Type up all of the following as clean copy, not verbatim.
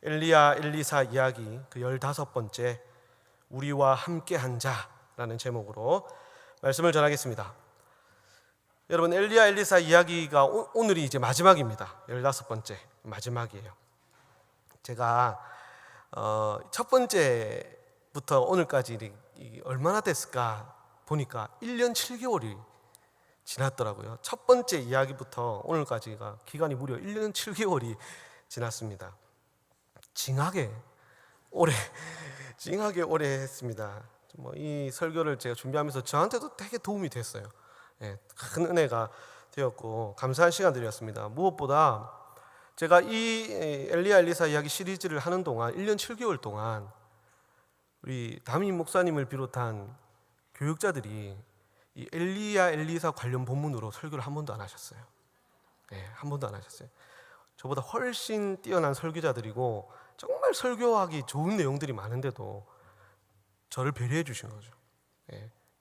엘리야 엘리사 이야기 그 15번째 우리와 함께한 자라는 제목으로 말씀을 전하겠습니다. 여러분, 엘리야 엘리사 이야기가 오늘이 이제 마지막입니다. 15번째 마지막이에요. 제가 첫 번째부터 오늘까지 얼마나 됐을까 보니까 1년 7개월이 지났더라고요. 첫 번째 이야기부터 오늘까지가 기간이 무려 1년 7개월이 지났습니다. 징하게 오래 했습니다. 이 설교를 제가 준비하면서 저한테도 되게 도움이 됐어요. 큰 은혜가 되었고 감사한 시간들이었습니다. 무엇보다 제가 이 엘리야 엘리사 이야기 시리즈를 하는 동안 1년 7개월 동안 우리 담임 목사님을 비롯한 교육자들이 이 엘리야 엘리사 관련 본문으로 설교를 한 번도 안 하셨어요. 한 번도 안 하셨어요. 저보다 훨씬 뛰어난 설교자들이고 정말 설교하기 좋은 내용들이 많은데도 저를 배려해 주신 거죠.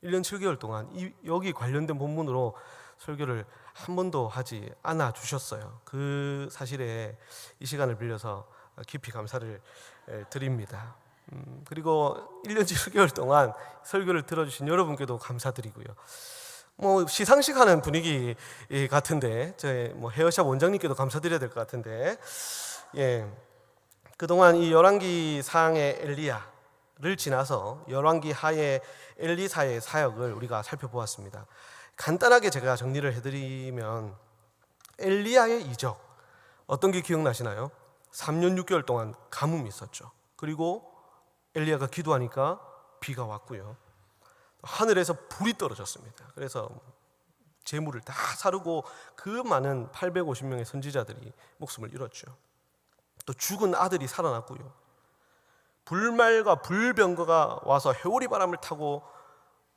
1년 7개월 동안 여기 관련된 본문으로 설교를 한 번도 하지 않아 주셨어요. 그 사실에 이 시간을 빌려서 깊이 감사를 드립니다. 그리고 1년 7개월 동안 설교를 들어주신 여러분께도 감사드리고요. 시상식 하는 분위기 같은데 저희 헤어샵 원장님께도 감사드려야 될 것 같은데, 그동안 이 열왕기 상의 엘리야를 지나서 열왕기 하의 엘리사의 사역을 우리가 살펴보았습니다. 간단하게 제가 정리를 해드리면 엘리야의 이적, 어떤 게 기억나시나요? 3년 6개월 동안 가뭄이 있었죠. 그리고 엘리야가 기도하니까 비가 왔고요. 하늘에서 불이 떨어졌습니다. 그래서 재물을 다 사르고 그 많은 850명의 선지자들이 목숨을 잃었죠. 또 죽은 아들이 살아났고요. 불말과 불병거가 와서 회오리 바람을 타고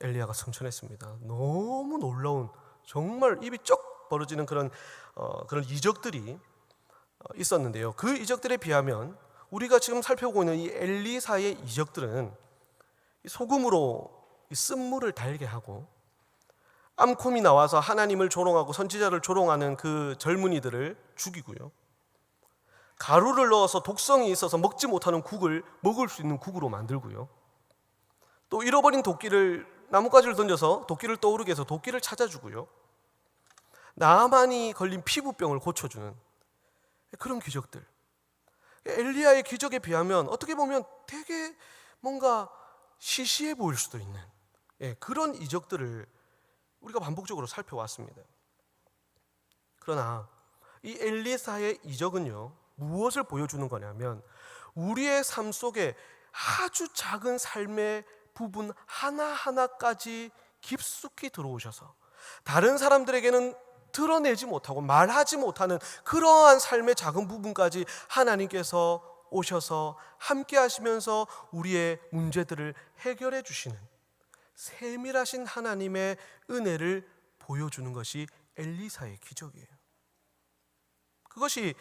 엘리야가 승천했습니다. 너무 놀라운, 정말 입이 쩍 벌어지는 그런 이적들이 있었는데요. 그 이적들에 비하면 우리가 지금 살펴보고 있는 이 엘리사의 이적들은 소금으로 쓴물을 달게 하고 암콤이 나와서 하나님을 조롱하고 선지자를 조롱하는 그 젊은이들을 죽이고요. 가루를 넣어서 독성이 있어서 먹지 못하는 국을 먹을 수 있는 국으로 만들고요. 또 잃어버린 도끼를, 나뭇가지를 던져서 도끼를 떠오르게 해서 도끼를 찾아주고요. 나만이 걸린 피부병을 고쳐주는 그런 기적들. 엘리야의 기적에 비하면 어떻게 보면 되게 뭔가 시시해 보일 수도 있는 그런 이적들을 우리가 반복적으로 살펴왔습니다. 그러나 이 엘리사의 이적은요, 무엇을 보여주는 거냐면 우리의 삶 속에 아주 작은 삶의 부분 하나하나까지 깊숙이 들어오셔서 다른 사람들에게는 드러내지 못하고 말하지 못하는 그러한 삶의 작은 부분까지 하나님께서 오셔서 함께 하시면서 우리의 문제들을 해결해 주시는 세밀하신 하나님의 은혜를 보여주는 것이 엘리사의 기적이에요. 그것이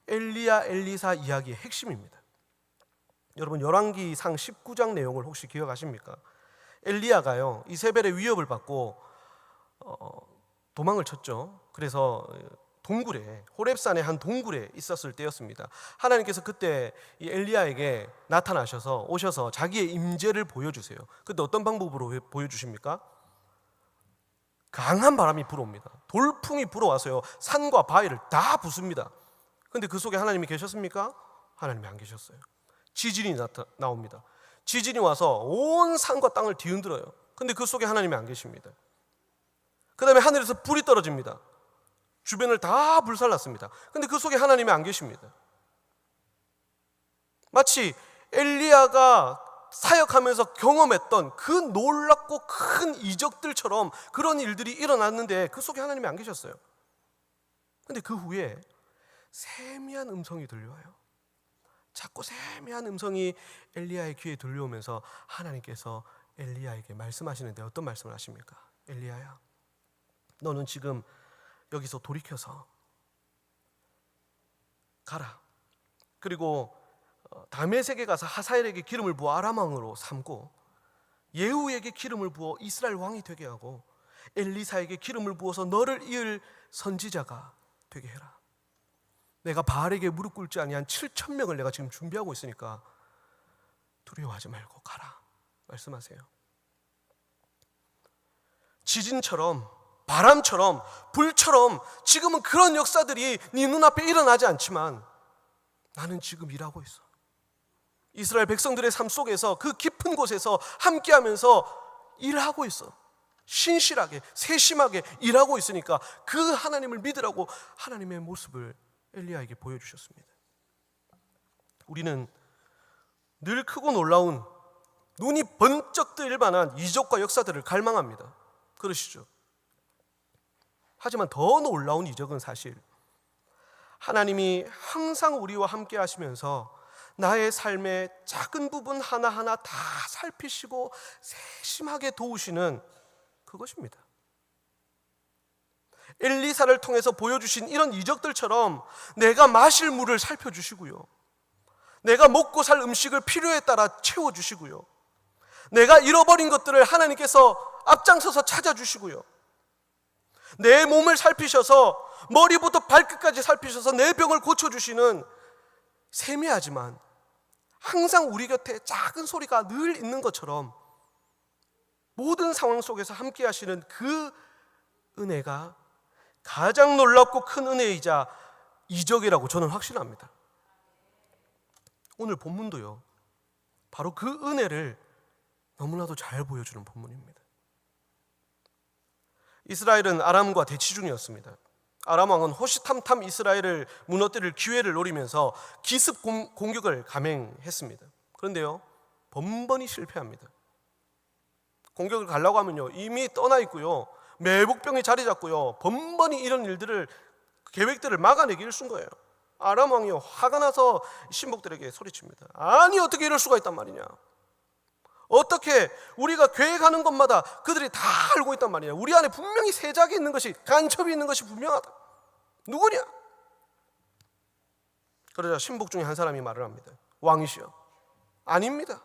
엘리야 엘리사 이야기의 핵심입니다. 여러분, 열왕기상 19장 내용을 혹시 기억하십니까? 엘리야가요, 이세벨의 위협을 받고 도망을 쳤죠. 그래서 동굴에, 호렙산의 한 동굴에 있었을 때였습니다. 하나님께서 그때 이 엘리야에게 나타나셔서 오셔서 자기의 임재를 보여주세요. 그때 어떤 방법으로 보여주십니까? 강한 바람이 불어옵니다. 돌풍이 불어와서요, 산과 바위를 다 부숩니다. 근데 그 속에 하나님이 계셨습니까? 하나님이 안 계셨어요. 지진이 나옵니다. 지진이 와서 온 산과 땅을 뒤흔들어요. 근데 그 속에 하나님이 안 계십니다. 그 다음에 하늘에서 불이 떨어집니다. 주변을 다 불살랐습니다. 근데 그 속에 하나님이 안 계십니다. 마치 엘리야가 사역하면서 경험했던 그 놀랍고 큰 이적들처럼 그런 일들이 일어났는데 그 속에 하나님이 안 계셨어요. 근데 그 후에 세미한 음성이 들려와요. 자꾸 세미한 음성이 엘리야의 귀에 들려오면서 하나님께서 엘리야에게 말씀하시는데 어떤 말씀을 하십니까? 엘리야야, 너는 지금 여기서 돌이켜서 가라. 그리고 다메섹에 가서 하사엘에게 기름을 부어 아람 왕으로 삼고 예후에게 기름을 부어 이스라엘 왕이 되게 하고 엘리사에게 기름을 부어서 너를 이을 선지자가 되게 해라. 내가 바알에게 무릎 꿇지 아니한 7,000명을 내가 지금 준비하고 있으니까 두려워하지 말고 가라 말씀하세요. 지진처럼, 바람처럼, 불처럼 지금은 그런 역사들이 네 눈앞에 일어나지 않지만 나는 지금 일하고 있어. 이스라엘 백성들의 삶 속에서 그 깊은 곳에서 함께하면서 일하고 있어. 신실하게, 세심하게 일하고 있으니까 그 하나님을 믿으라고 하나님의 모습을 엘리야에게 보여주셨습니다. 우리는 늘 크고 놀라운, 눈이 번쩍 뜨일 만한 이적과 역사들을 갈망합니다. 그러시죠? 하지만 더 놀라운 이적은 사실 하나님이 항상 우리와 함께 하시면서 나의 삶의 작은 부분 하나하나 다 살피시고 세심하게 도우시는 그것입니다. 엘리사를 통해서 보여주신 이런 이적들처럼 내가 마실 물을 살펴주시고요, 내가 먹고 살 음식을 필요에 따라 채워주시고요, 내가 잃어버린 것들을 하나님께서 앞장서서 찾아주시고요, 내 몸을 살피셔서 머리부터 발끝까지 살피셔서 내 병을 고쳐주시는, 세미하지만 항상 우리 곁에 작은 소리가 늘 있는 것처럼 모든 상황 속에서 함께 하시는 그 은혜가 가장 놀랍고 큰 은혜이자 이적이라고 저는 확신합니다. 오늘 본문도요, 바로 그 은혜를 너무나도 잘 보여주는 본문입니다. 이스라엘은 아람과 대치 중이었습니다. 아람 왕은 호시탐탐 이스라엘을 무너뜨릴 기회를 노리면서 기습 공격을 감행했습니다. 그런데요, 번번이 실패합니다. 공격을 가려고 하면요, 이미 떠나 있고요, 매복병이 자리 잡고요, 번번이 이런 일들을, 계획들을 막아내기 일순 거예요. 아람 왕이요, 화가 나서 신복들에게 소리칩니다. 아니 어떻게 이럴 수가 있단 말이냐, 어떻게 우리가 계획하는 것마다 그들이 다 알고 있단 말이냐, 우리 안에 분명히 세작이 있는 것이, 간첩이 있는 것이 분명하다, 누구냐? 그러자 신복 중에 한 사람이 말을 합니다. 왕이시여, 아닙니다.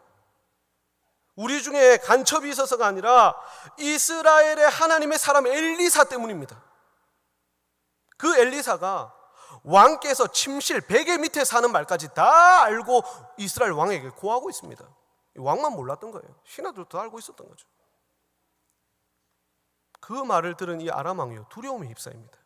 우리 중에 간첩이 있어서가 아니라 이스라엘의 하나님의 사람 엘리사 때문입니다. 그 엘리사가 왕께서 침실 베개 밑에 사는 말까지 다 알고 이스라엘 왕에게 고하고 있습니다. 왕만 몰랐던 거예요. 신하들도 알고 있었던 거죠. 그 말을 들은 이 아람 왕이요, 두려움에 휩싸입니다.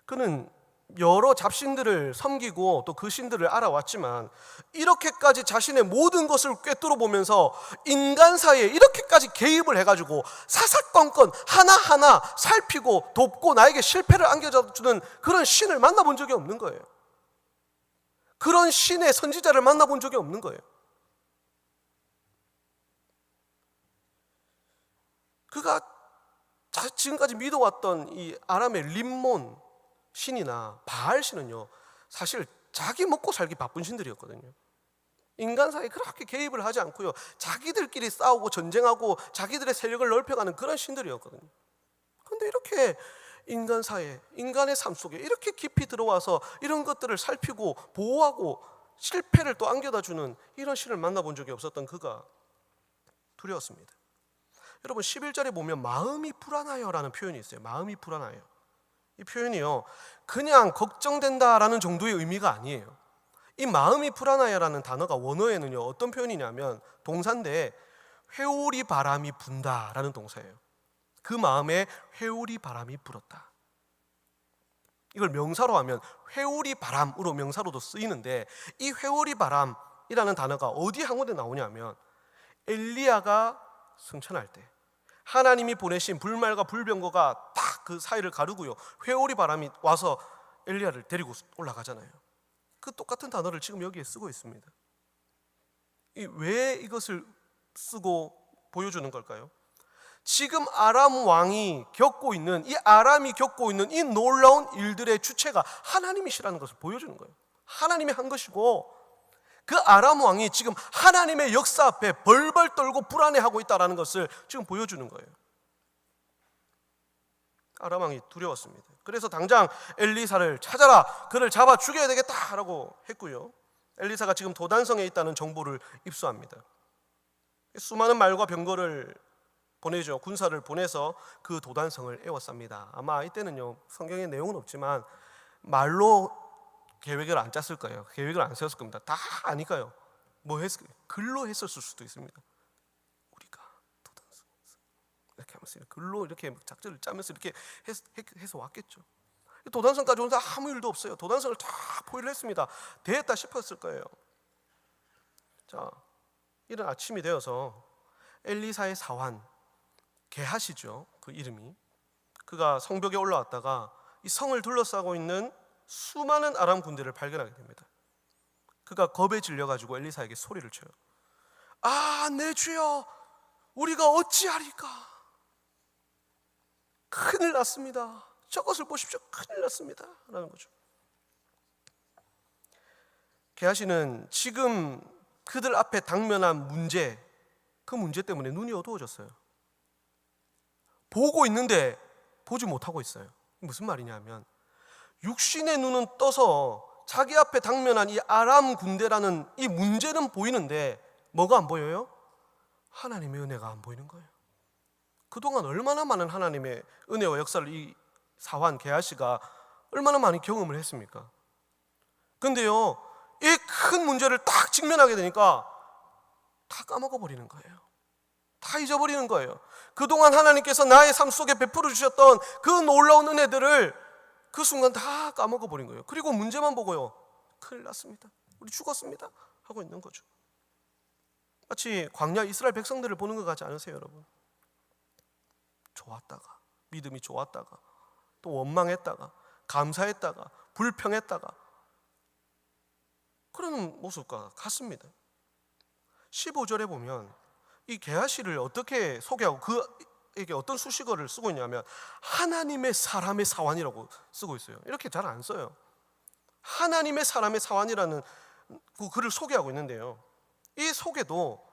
그는 여러 잡신들을 섬기고 또 그 신들을 알아왔지만 이렇게까지 자신의 모든 것을 꿰뚫어 보면서 인간사이에 이렇게까지 개입을 해가지고 사사건건 하나하나 살피고 돕고 나에게 실패를 안겨주는 그런 신을 만나본 적이 없는 거예요. 그런 신의 선지자를 만나본 적이 없는 거예요. 그가 지금까지 믿어왔던 이 아람의 림몬 신이나 바알 신은요, 사실 자기 먹고 살기 바쁜 신들이었거든요. 인간 사이에 그렇게 개입을 하지 않고요, 자기들끼리 싸우고 전쟁하고 자기들의 세력을 넓혀가는 그런 신들이었거든요. 그런데 이렇게 인간 사이에, 인간의 삶 속에 이렇게 깊이 들어와서 이런 것들을 살피고 보호하고 실패를 또 안겨다주는 이런 신을 만나본 적이 없었던 그가 두려웠습니다. 여러분 11절에 보면 마음이 불안하여 라는 표현이 있어요. 마음이 불안하여. 이 표현이요, 그냥 걱정된다라는 정도의 의미가 아니에요. 이 마음이 불안하여라는 단어가 원어에는요, 어떤 표현이냐면 동사인데 회오리 바람이 분다라는 동사예요. 그 마음에 회오리 바람이 불었다. 이걸 명사로 하면 회오리 바람으로 명사로도 쓰이는데, 이 회오리 바람이라는 단어가 어디 한 군데 나오냐면 엘리야가 승천할 때 하나님이 보내신 불말과 불병거가 딱 그 사이를 가르고요, 회오리 바람이 와서 엘리야를 데리고 올라가잖아요. 그 똑같은 단어를 지금 여기에 쓰고 있습니다. 왜 이것을 쓰고 보여주는 걸까요? 지금 아람 왕이 겪고 있는, 이 아람이 겪고 있는 이 놀라운 일들의 주체가 하나님이시라는 것을 보여주는 거예요. 하나님이 한 것이고 그 아람 왕이 지금 하나님의 역사 앞에 벌벌 떨고 불안해하고 있다는 것을 지금 보여주는 거예요. 아람 왕이 두려웠습니다. 그래서 당장 엘리사를 찾아라, 그를 잡아 죽여야 되겠다라고 했고요, 엘리사가 지금 도단성에 있다는 정보를 입수합니다. 수많은 말과 병거를 보내죠. 군사를 보내서 그 도단성을 에워쌉니다. 아마 이때는요, 성경에 내용은 없지만 말로 계획을 안 짰을 거예요. 계획을 안 세웠을 겁니다. 다 아니까요. 뭐 했을 거예요? 글로 했었을 수도 있습니다. 우리가 도단성 이렇게 하면서 글로 이렇게 작전을 짜면서 이렇게 해서 왔겠죠. 도단성까지 오는데 아무 일도 없어요. 도단성을 다 포위를 했습니다. 됐다 싶었을 거예요. 자, 이른 아침이 되어서 엘리사의 사환 게하시죠. 그 이름이. 그가 성벽에 올라왔다가 이 성을 둘러싸고 있는 수많은 아람 군대를 발견하게 됩니다. 그가 겁에 질려가지고 엘리사에게 소리를 쳐요. 아, 내 주여, 우리가 어찌하리까? 큰일 났습니다. 저것을 보십시오. 큰일 났습니다. 라는 거죠. 게하시는 지금 그들 앞에 당면한 문제, 그 문제 때문에 눈이 어두워졌어요. 보고 있는데 보지 못하고 있어요. 무슨 말이냐면 육신의 눈은 떠서 자기 앞에 당면한 이 아람 군대라는 이 문제는 보이는데 뭐가 안 보여요? 하나님의 은혜가 안 보이는 거예요. 그동안 얼마나 많은 하나님의 은혜와 역사를 이 사환 게하시가 얼마나 많이 경험을 했습니까? 근데요, 이 큰 문제를 딱 직면하게 되니까 다 까먹어버리는 거예요. 다 잊어버리는 거예요. 그동안 하나님께서 나의 삶 속에 베풀어 주셨던 그 놀라운 은혜들을 그 순간 다 까먹어버린 거예요. 그리고 문제만 보고요, 큰일 났습니다, 우리 죽었습니다 하고 있는 거죠. 마치 광야 이스라엘 백성들을 보는 것 같지 않으세요, 여러분? 좋았다가, 믿음이 좋았다가, 또 원망했다가, 감사했다가, 불평했다가, 그런 모습과 같습니다. 15절에 보면 이 게하시를 어떻게 소개하고 그에게 어떤 수식어를 쓰고 있냐면 하나님의 사람의 사환이라고 쓰고 있어요. 이렇게 잘 안 써요. 하나님의 사람의 사환이라는 그 글을 소개하고 있는데요, 이 소개도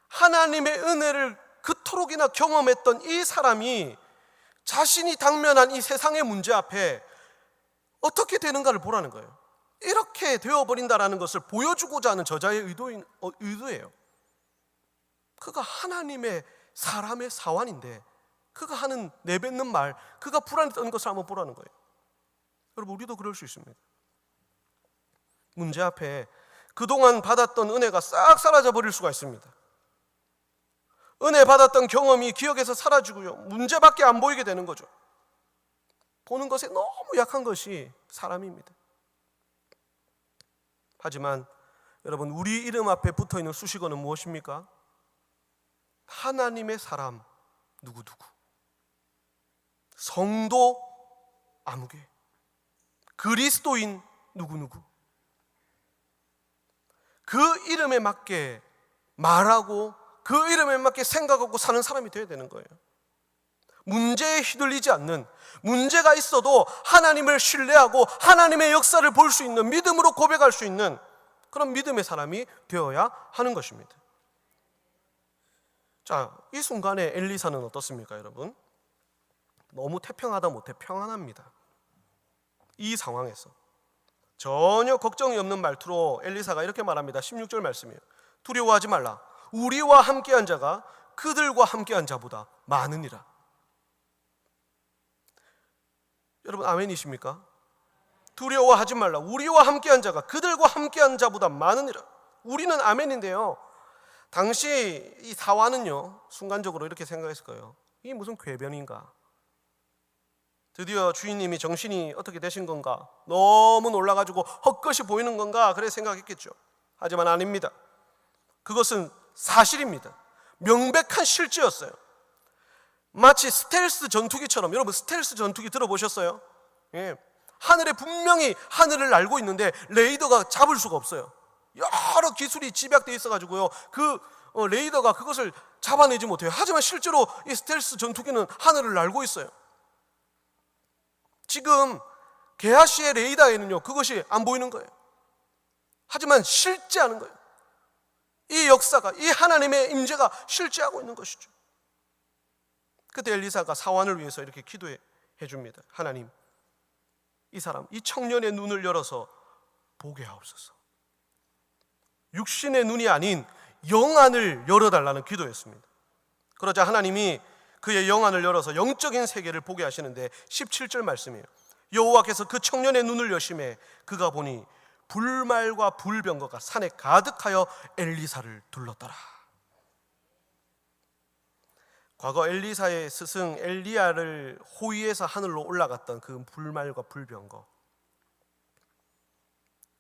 하나님의 은혜를 그토록이나 경험했던 이 사람이 자신이 당면한 이 세상의 문제 앞에 어떻게 되는가를 보라는 거예요. 이렇게 되어버린다는 것을 보여주고자 하는 저자의 의도예요. 그가 하나님의 사람의 사환인데 그가 하는 내뱉는 말, 그가 불안했던 것을 한번 보라는 거예요. 여러분, 우리도 그럴 수 있습니다. 문제 앞에 그동안 받았던 은혜가 싹 사라져 버릴 수가 있습니다. 은혜 받았던 경험이 기억에서 사라지고요, 문제밖에 안 보이게 되는 거죠. 보는 것에 너무 약한 것이 사람입니다. 하지만 여러분, 우리 이름 앞에 붙어있는 수식어는 무엇입니까? 하나님의 사람 누구누구, 성도 아무개, 그리스도인 누구누구. 그 이름에 맞게 말하고 그 이름에 맞게 생각하고 사는 사람이 되어야 되는 거예요. 문제에 휘둘리지 않는, 문제가 있어도 하나님을 신뢰하고 하나님의 역사를 볼 수 있는, 믿음으로 고백할 수 있는 그런 믿음의 사람이 되어야 하는 것입니다. 자, 이 순간에 엘리사는 어떻습니까, 여러분? 너무 태평하다 못해 평안합니다. 이 상황에서 전혀 걱정이 없는 말투로 엘리사가 이렇게 말합니다. 16절 말씀이에요. 두려워하지 말라. 우리와 함께한 자가 그들과 함께한 자보다 많으니라. 여러분, 아멘이십니까? 두려워하지 말라. 우리와 함께한 자가 그들과 함께한 자보다 많으니라. 우리는 아멘인데요, 당시 이 사환은요, 순간적으로 이렇게 생각했을 거예요. 이게 무슨 궤변인가? 드디어 주인님이 정신이 어떻게 되신 건가? 너무 놀라가지고 헛것이 보이는 건가? 그래 생각했겠죠. 하지만 아닙니다. 그것은 사실입니다. 명백한 실제였어요. 마치 스텔스 전투기처럼, 여러분 스텔스 전투기 들어보셨어요? 예. 하늘에 분명히 하늘을 날고 있는데 레이더가 잡을 수가 없어요. 여러 기술이 집약되어 있어가지고요, 그 레이더가 그것을 잡아내지 못해요. 하지만 실제로 이 스텔스 전투기는 하늘을 날고 있어요. 지금 게하시의 레이더에는요, 그것이 안 보이는 거예요. 하지만 실제하는 거예요. 이 역사가, 이 하나님의 임재가 실제하고 있는 것이죠. 그때 엘리사가 사환을 위해서 이렇게 기도해 줍니다. 하나님, 이 사람, 이 청년의 눈을 열어서 보게 하옵소서. 육신의 눈이 아닌 영안을 열어달라는 기도였습니다. 그러자 하나님이 그의 영안을 열어서 영적인 세계를 보게 하시는데 17절 말씀이에요. 여호와께서 그 청년의 눈을 여심해 그가 보니 불말과 불병거가 산에 가득하여 엘리사를 둘렀더라. 과거 엘리사의 스승 엘리야를 호위해서 하늘로 올라갔던 그 불말과 불병거,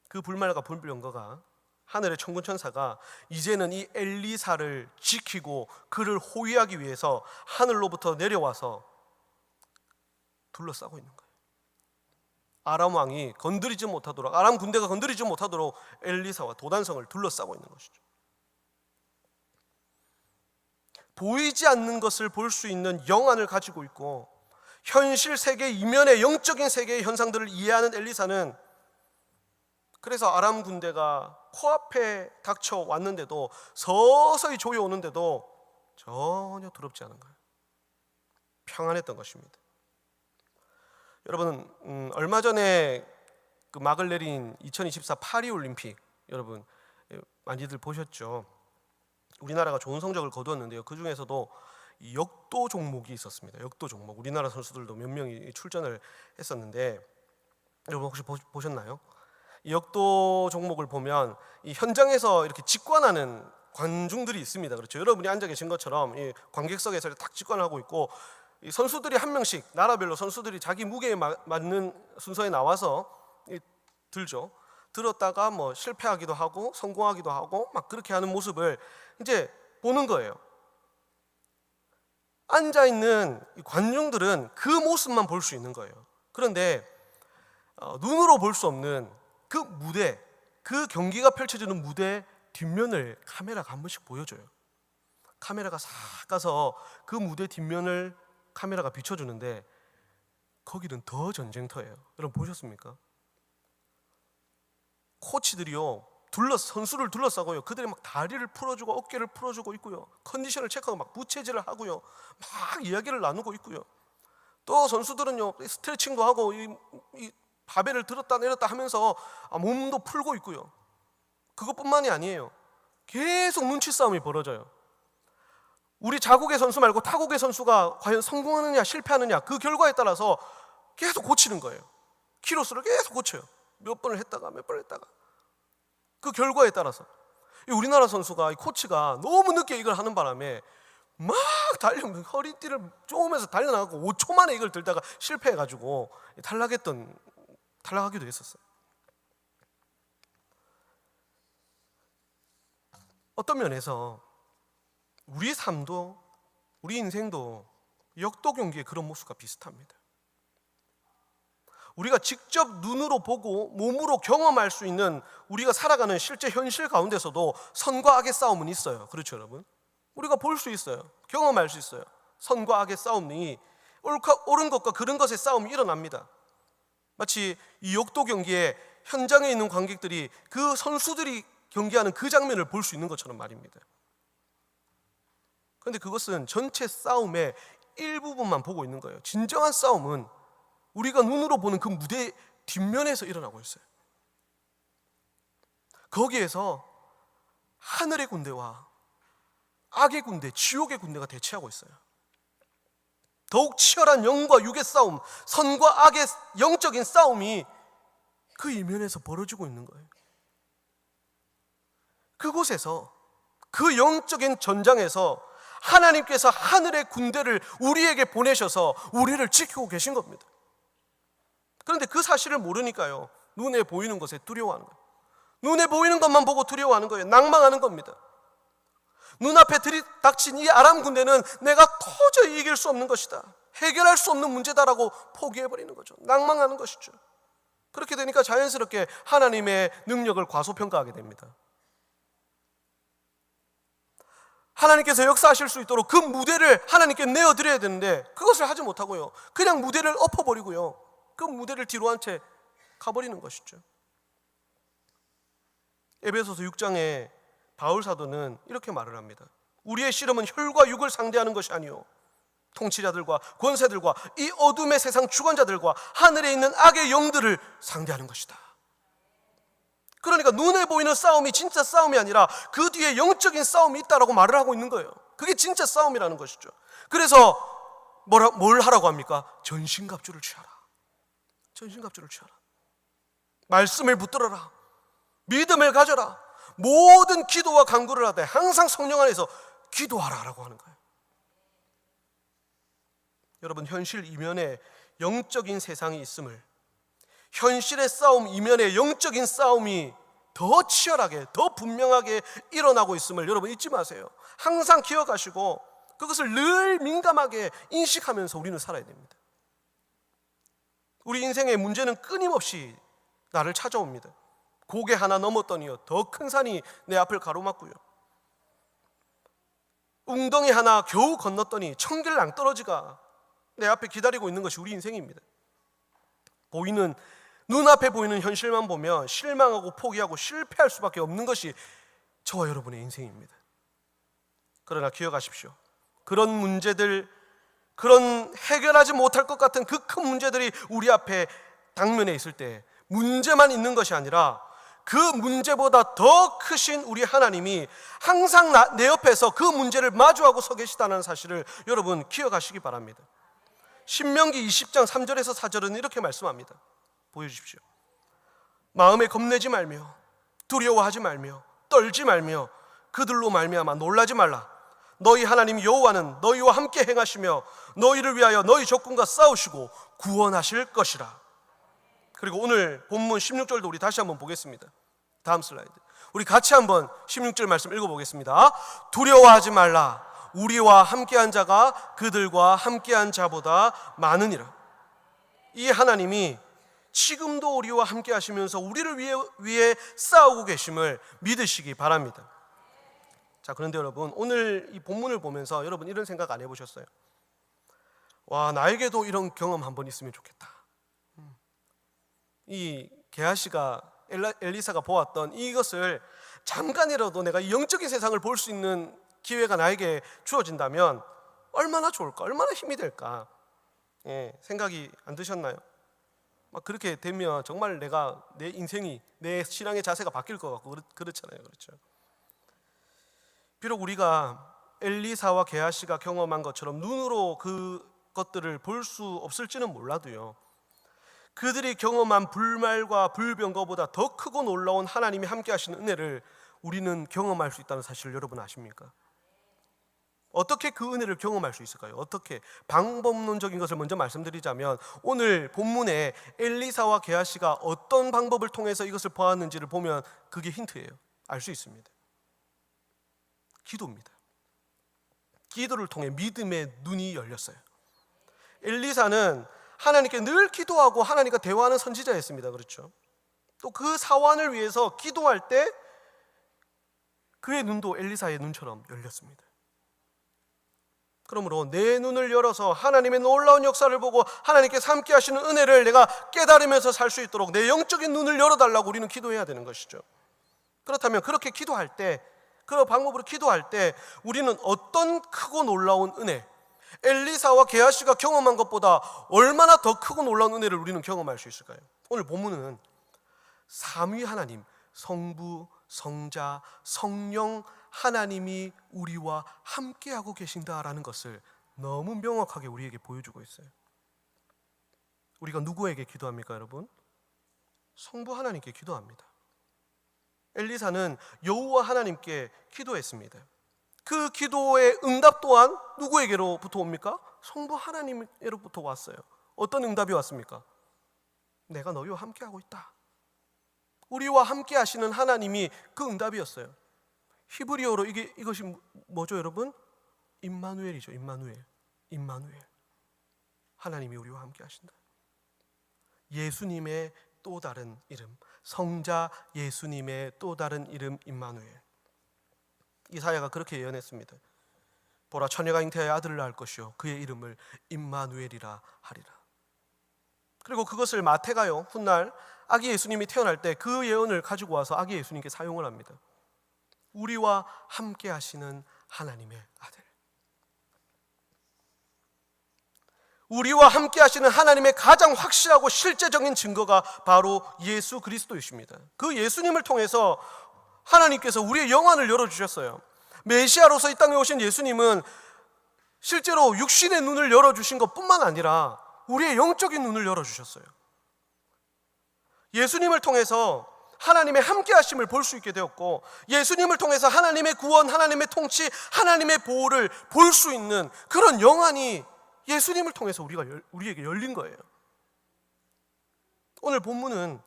그 불말과 불병거가, 하늘의 천군 천사가 이제는 이 엘리사를 지키고 그를 호위하기 위해서 하늘로부터 내려와서 둘러싸고 있는 거예요. 아람 왕이 건드리지 못하도록, 아람 군대가 건드리지 못하도록 엘리사와 도단성을 둘러싸고 있는 것이죠. 보이지 않는 것을 볼 수 있는 영안을 가지고 있고 현실 세계 이면의 영적인 세계의 현상들을 이해하는 엘리사는, 그래서 아람 군대가 코앞에 닥쳐왔는데도, 서서히 조여오는데도 전혀 두렵지 않은 거예요. 평안했던 것입니다. 여러분, 얼마 전에 그 막을 내린 2024 파리 올림픽, 여러분 많이들 보셨죠? 우리나라가 좋은 성적을 거두었는데요. 그 중에서도 역도 종목이 있었습니다. 역도 종목, 우리나라 선수들도 몇 명이 출전을 했었는데, 여러분 혹시 보셨나요? 이 역도 종목을 보면 이 현장에서 이렇게 직관하는 관중들이 있습니다. 그렇죠? 여러분이 앉아 계신 것처럼 이 관객석에서 딱 직관하고 있고, 이 선수들이 한 명씩, 나라별로 선수들이 자기 무게에 맞는 순서에 나와서 들죠. 들었다가 뭐 실패하기도 하고 성공하기도 하고 막 그렇게 하는 모습을 이제 보는 거예요. 앉아 있는 관중들은 그 모습만 볼 수 있는 거예요. 그런데 눈으로 볼 수 없는 그 무대, 그 경기가 펼쳐지는 무대 뒷면을 카메라가 한 번씩 보여줘요. 카메라가 싹 가서 그 무대 뒷면을 카메라가 비춰주는데, 거기는 더 전쟁터예요. 여러분 보셨습니까? 코치들이요, 선수를 둘러싸고요, 그들이 막 다리를 풀어주고 어깨를 풀어주고 있고요, 컨디션을 체크하고 막 부채질을 하고요, 막 이야기를 나누고 있고요. 또 선수들은요, 스트레칭도 하고 이 바벨을 들었다 내렸다 하면서 몸도 풀고 있고요. 그것뿐만이 아니에요. 계속 눈치 싸움이 벌어져요. 우리 자국의 선수 말고 타국의 선수가 과연 성공하느냐 실패하느냐, 그 결과에 따라서 계속 고치는 거예요. 키로수를 계속 고쳐요. 몇 번을 했다가 몇 번을 했다가, 그 결과에 따라서. 우리나라 선수가, 이 코치가 너무 늦게 이걸 하는 바람에 막 달리면 허리띠를 쪼으면서 달려나가고 5초 만에 이걸 들다가 실패해가지고 탈락하기도 했었어요. 어떤 면에서 우리 삶도, 우리 인생도 역도 경기의 그런 모습과 비슷합니다. 우리가 직접 눈으로 보고 몸으로 경험할 수 있는, 우리가 살아가는 실제 현실 가운데서도 선과 악의 싸움은 있어요. 그렇죠, 여러분? 우리가 볼 수 있어요. 경험할 수 있어요. 선과 악의 싸움이, 옳은 것과 그른 것의 싸움이 일어납니다. 마치 이 역도 경기에 현장에 있는 관객들이 그 선수들이 경기하는 그 장면을 볼 수 있는 것처럼 말입니다. 그런데 그것은 전체 싸움의 일부분만 보고 있는 거예요. 진정한 싸움은 우리가 눈으로 보는 그 무대 뒷면에서 일어나고 있어요. 거기에서 하늘의 군대와 악의 군대, 지옥의 군대가 대치하고 있어요. 더욱 치열한 영과 육의 싸움, 선과 악의 영적인 싸움이 그 이면에서 벌어지고 있는 거예요. 그곳에서, 그 영적인 전장에서 하나님께서 하늘의 군대를 우리에게 보내셔서 우리를 지키고 계신 겁니다. 그런데 그 사실을 모르니까요, 눈에 보이는 것에 두려워하는 거예요. 눈에 보이는 것만 보고 두려워하는 거예요. 낭망하는 겁니다. 눈앞에 들이닥친 이 아람 군대는 내가 도저히 이길 수 없는 것이다, 해결할 수 없는 문제다라고 포기해버리는 거죠. 낭망하는 것이죠. 그렇게 되니까 자연스럽게 하나님의 능력을 과소평가하게 됩니다. 하나님께서 역사하실 수 있도록 그 무대를 하나님께 내어드려야 되는데 그것을 하지 못하고요, 그냥 무대를 엎어버리고요, 그 무대를 뒤로 한 채 가버리는 것이죠. 에베소서 6장에 바울 사도는 이렇게 말을 합니다. 우리의 씨름은 혈과 육을 상대하는 것이 아니요 통치자들과 권세들과 이 어둠의 세상 주관자들과 하늘에 있는 악의 영들을 상대하는 것이다. 그러니까 눈에 보이는 싸움이 진짜 싸움이 아니라 그 뒤에 영적인 싸움이 있다라고 말을 하고 있는 거예요. 그게 진짜 싸움이라는 것이죠. 그래서 뭘 하라고 합니까? 전신갑주를 취하라. 전신갑주를 취하라. 말씀을 붙들어라. 믿음을 가져라. 모든 기도와 간구를 하되 항상 성령 안에서 기도하라라고 하는 거예요. 여러분, 현실 이면에 영적인 세상이 있음을, 현실의 싸움 이면에 영적인 싸움이 더 치열하게, 더 분명하게 일어나고 있음을 여러분 잊지 마세요. 항상 기억하시고 그것을 늘 민감하게 인식하면서 우리는 살아야 됩니다. 우리 인생의 문제는 끊임없이 나를 찾아옵니다. 고개 하나 넘었더니요, 더 큰 산이 내 앞을 가로막고요, 웅덩이 하나 겨우 건넜더니 천길 낭떠러지가 내 앞에 기다리고 있는 것이 우리 인생입니다. 눈앞에 보이는 현실만 보면 실망하고 포기하고 실패할 수밖에 없는 것이 저와 여러분의 인생입니다. 그러나 기억하십시오. 그런 문제들, 그런 해결하지 못할 것 같은 그 큰 문제들이 우리 앞에 당면에 있을 때 문제만 있는 것이 아니라 그 문제보다 더 크신 우리 하나님이 항상 내 옆에서 그 문제를 마주하고 서 계시다는 사실을 여러분 기억하시기 바랍니다. 신명기 20장 3절에서 4절은 이렇게 말씀합니다. 보여주십시오. 마음에 겁내지 말며 두려워하지 말며 떨지 말며 그들로 말미암아 놀라지 말라. 너희 하나님 여호와는 너희와 함께 행하시며 너희를 위하여 너희 적군과 싸우시고 구원하실 것이라. 그리고 오늘 본문 16절도 우리 다시 한번 보겠습니다. 다음 슬라이드. 우리 같이 한번 16절 말씀 읽어보겠습니다. 두려워하지 말라. 우리와 함께한 자가 그들과 함께한 자보다 많으니라. 이 하나님이 지금도 우리와 함께 하시면서 우리를 위해 싸우고 계심을 믿으시기 바랍니다. 자, 그런데 여러분, 오늘 이 본문을 보면서 여러분 이런 생각 안 해보셨어요? 와, 나에게도 이런 경험 한번 있으면 좋겠다. 이 게하시가 엘리사가 보았던 이것을 잠깐이라도 내가 영적인 세상을 볼 수 있는 기회가 나에게 주어진다면 얼마나 좋을까, 얼마나 힘이 될까, 생각이 안 드셨나요? 막 그렇게 되면 정말 내 인생이, 내 신앙의 자세가 바뀔 것 같고 그렇잖아요. 그렇죠? 비록 우리가 엘리사와 게하시가 경험한 것처럼 눈으로 그 것들을 볼 수 없을지는 몰라도요, 그들이 경험한 불말과 불병거보다 더 크고 놀라운 하나님이 함께 하시는 은혜를 우리는 경험할 수 있다는 사실을 여러분 아십니까? 어떻게 그 은혜를 경험할 수 있을까요? 어떻게? 방법론적인 것을 먼저 말씀드리자면 오늘 본문에 엘리사와 게하시가 어떤 방법을 통해서 이것을 보았는지를 보면 그게 힌트예요. 알 수 있습니다. 기도입니다. 기도를 통해 믿음의 눈이 열렸어요. 엘리사는 하나님께 늘 기도하고 하나님과 대화하는 선지자였습니다. 그렇죠? 또 그 사환을 위해서 기도할 때 그의 눈도 엘리사의 눈처럼 열렸습니다. 그러므로 내 눈을 열어서 하나님의 놀라운 역사를 보고 하나님께서 함께 하시는 은혜를 내가 깨달으면서 살 수 있도록 내 영적인 눈을 열어달라고 우리는 기도해야 되는 것이죠. 그렇다면 그렇게 기도할 때, 그런 방법으로 기도할 때 우리는 어떤 크고 놀라운 은혜, 엘리사와 게하시가 경험한 것보다 얼마나 더 크고 놀라운 은혜를 우리는 경험할 수 있을까요? 오늘 본문은 삼위 하나님, 성부, 성자, 성령 하나님이 우리와 함께하고 계신다라는 것을 너무 명확하게 우리에게 보여주고 있어요. 우리가 누구에게 기도합니까, 여러분? 성부 하나님께 기도합니다. 엘리사는 여호와 하나님께 기도했습니다. 그 기도의 응답 또한 누구에게로부터 옵니까? 성부 하나님으로부터 왔어요. 어떤 응답이 왔습니까? 내가 너희와 함께하고 있다. 우리와 함께 하시는 하나님이 그 응답이었어요. 히브리어로 이것이 뭐죠, 여러분? 임마누엘이죠. 임마누엘. 하나님이 우리와 함께 하신다. 예수님의 또 다른 이름, 성자 예수님의 또 다른 이름 임마누엘. 이사야가 그렇게 예언했습니다. 보라, 처녀가 잉태하여 아들을 낳을 것이요 그의 이름을 임마누엘이라 하리라. 그리고 그것을 마태가요, 훗날 아기 예수님이 태어날 때 그 예언을 가지고 와서 아기 예수님께 사용을 합니다. 우리와 함께 하시는 하나님의 아들. 우리와 함께 하시는 하나님의 가장 확실하고 실제적인 증거가 바로 예수 그리스도이십니다. 그 예수님을 통해서 하나님께서 우리의 영안을 열어주셨어요. 메시아로서 이 땅에 오신 예수님은 실제로 육신의 눈을 열어주신 것뿐만 아니라 우리의 영적인 눈을 열어주셨어요. 예수님을 통해서 하나님의 함께 하심을 볼 수 있게 되었고, 예수님을 통해서 하나님의 구원, 하나님의 통치, 하나님의 보호를 볼 수 있는 그런 영안이 예수님을 통해서 우리에게 열린 거예요. 오늘 본문은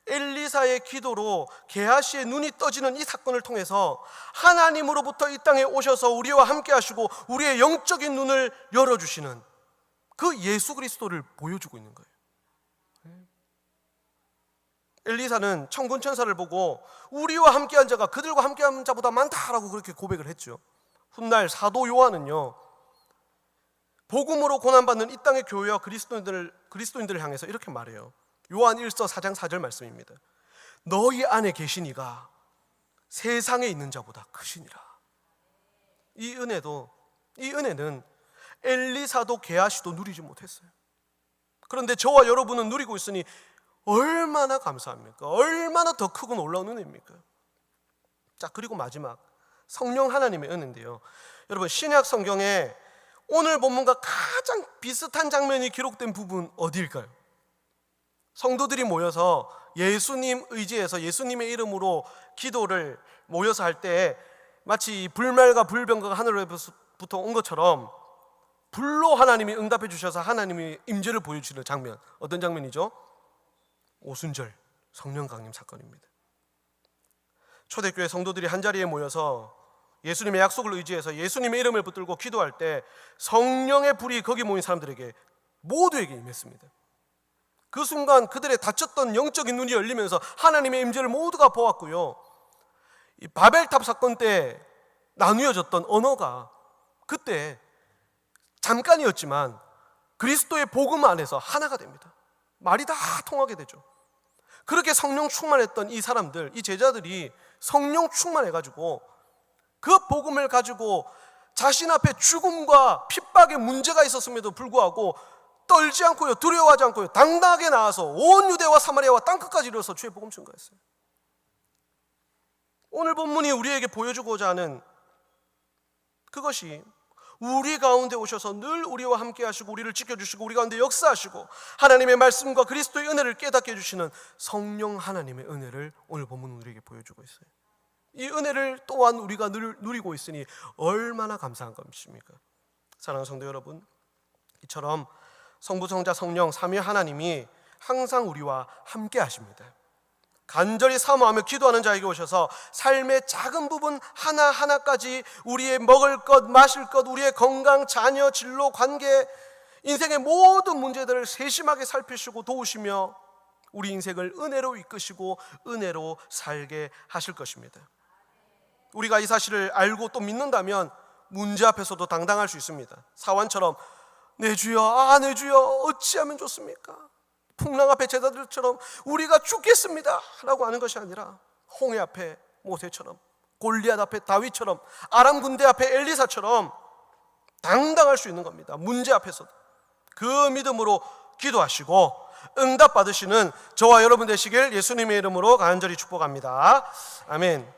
엘리사의 기도로 게하시의 눈이 떠지는 이 사건을 통해서 하나님으로부터 이 땅에 오셔서 우리와 함께 하시고 우리의 영적인 눈을 열어주시는 그 예수 그리스도를 보여주고 있는 거예요. 엘리사는 천군 천사를 보고 우리와 함께한 자가 그들과 함께한 자보다 많다라고 그렇게 고백을 했죠. 훗날 사도 요한은요, 복음으로 고난받는 이 땅의 교회와 그리스도인들을 향해서 이렇게 말해요. 요한 1서 4장 4절 말씀입니다. 너희 안에 계신 이가 세상에 있는 자보다 크시니라. 이 은혜는 엘리사도 게하시도 누리지 못했어요. 그런데 저와 여러분은 누리고 있으니 얼마나 감사합니까? 얼마나 더 크고 놀라운 은혜입니까? 자, 그리고 마지막 성령 하나님의 은혜인데요, 여러분 신약 성경에 오늘 본문과 가장 비슷한 장면이 기록된 부분 어디일까요? 성도들이 모여서 예수님 의지해서 예수님의 이름으로 기도를 모여서 할 때 마치 불말과 불병거가 하늘로부터 온 것처럼 불로 하나님이 응답해 주셔서 하나님이 임재를 보여주시는 장면, 어떤 장면이죠? 오순절 성령 강림 사건입니다. 초대교회 성도들이 한자리에 모여서 예수님의 약속을 의지해서 예수님의 이름을 붙들고 기도할 때 성령의 불이 거기 모인 사람들에게 모두에게 임했습니다. 그 순간 그들의 닫혔던 영적인 눈이 열리면서 하나님의 임재를 모두가 보았고요, 이 바벨탑 사건 때 나누어졌던 언어가 그때 잠깐이었지만 그리스도의 복음 안에서 하나가 됩니다. 말이 다 통하게 되죠. 그렇게 성령 충만했던 이 사람들, 이 제자들이 성령 충만해가지고 그 복음을 가지고 자신 앞에 죽음과 핍박의 문제가 있었음에도 불구하고 떨지 않고요, 두려워하지 않고요, 당당하게 나와서 온 유대와 사마리아와 땅끝까지 이르러서 주의 복음 증거했어요. 오늘 본문이 우리에게 보여주고자 하는 그것이 우리 가운데 오셔서 늘 우리와 함께 하시고 우리를 지켜주시고 우리 가운데 역사하시고 하나님의 말씀과 그리스도의 은혜를 깨닫게 해주시는 성령 하나님의 은혜를 오늘 본문은 우리에게 보여주고 있어요. 이 은혜를 또한 우리가 늘 누리고 있으니 얼마나 감사한 것입니까? 사랑하는 성도 여러분, 이처럼 성부, 성자, 성령 삼위 하나님이 항상 우리와 함께 하십니다. 간절히 사모하며 기도하는 자에게 오셔서 삶의 작은 부분 하나하나까지 우리의 먹을 것, 마실 것, 우리의 건강, 자녀, 진로, 관계, 인생의 모든 문제들을 세심하게 살피시고 도우시며 우리 인생을 은혜로 이끄시고 은혜로 살게 하실 것입니다. 우리가 이 사실을 알고 또 믿는다면 문제 앞에서도 당당할 수 있습니다. 사환처럼 내 주여, 내 주여 어찌하면 좋습니까? 풍랑 앞에 제자들처럼 우리가 죽겠습니다 라고 하는 것이 아니라 홍해 앞에 모세처럼, 골리앗 앞에 다윗처럼, 아람 군대 앞에 엘리사처럼 당당할 수 있는 겁니다. 문제 앞에서도 그 믿음으로 기도하시고 응답 받으시는 저와 여러분 되시길 예수님의 이름으로 간절히 축복합니다. 아멘.